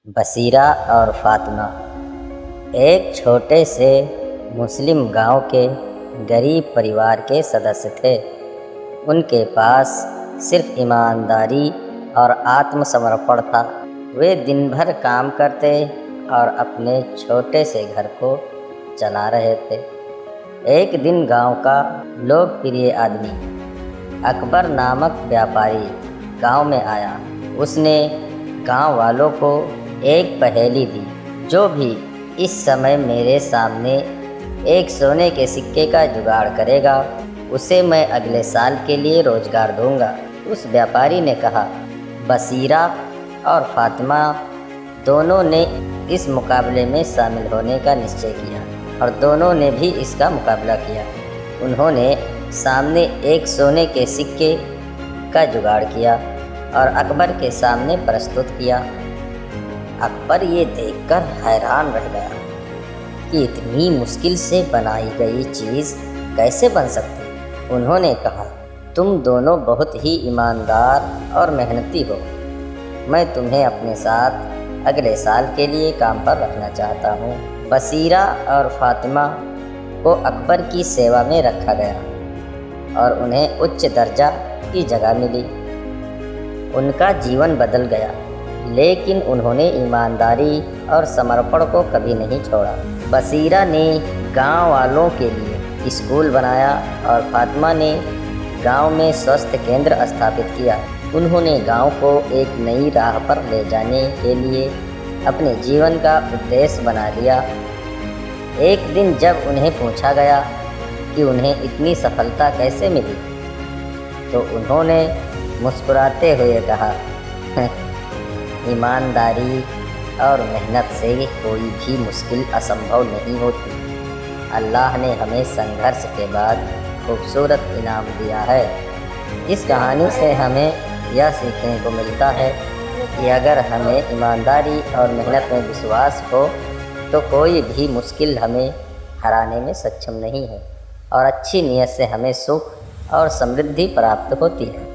बसीरा और फातिमा एक छोटे से मुस्लिम गांव के गरीब परिवार के सदस्य थे। उनके पास सिर्फ ईमानदारी और आत्मसमर्पण था। वे दिन भर काम करते और अपने छोटे से घर को चला रहे थे। एक दिन गांव का लोकप्रिय आदमी अकबर नामक व्यापारी गांव में आया। उसने गांव वालों को एक पहेली दी, जो भी इस समय मेरे सामने एक सोने के सिक्के का जुगाड़ करेगा, उसे मैं अगले साल के लिए रोजगार दूंगा। उस व्यापारी ने कहा। बसीरा और फातिमा दोनों ने इस मुकाबले में शामिल होने का निश्चय किया और दोनों ने भी इसका मुकाबला किया। उन्होंने सामने एक सोने के सिक्के का जुगाड़ किया और अकबर के सामने प्रस्तुत किया। अकबर ये देखकर हैरान रह गया कि इतनी मुश्किल से बनाई गई चीज़ कैसे बन सकती। उन्होंने कहा, तुम दोनों बहुत ही ईमानदार और मेहनती हो। मैं तुम्हें अपने साथ अगले साल के लिए काम पर रखना चाहता हूँ। बसीरा और फातिमा को अकबर की सेवा में रखा गया और उन्हें उच्च दर्जा की जगह मिली। उनका जीवन बदल गया, लेकिन उन्होंने ईमानदारी और समर्पण को कभी नहीं छोड़ा। बसीरा ने गांव वालों के लिए स्कूल बनाया और फातिमा ने गांव में स्वास्थ्य केंद्र स्थापित किया। उन्होंने गांव को एक नई राह पर ले जाने के लिए अपने जीवन का उद्देश्य बना लिया। एक दिन जब उन्हें पूछा गया कि उन्हें इतनी सफलता कैसे मिली, तो उन्होंने मुस्कुराते हुए कहा, ईमानदारी और मेहनत से कोई भी मुश्किल असंभव नहीं होती। अल्लाह ने हमें संघर्ष के बाद खूबसूरत इनाम दिया है। इस कहानी से हमें यह सीखने को मिलता है कि अगर हमें ईमानदारी और मेहनत में विश्वास हो तो कोई भी मुश्किल हमें हराने में सक्षम नहीं है और अच्छी नीयत से हमें सुख और समृद्धि प्राप्त होती है।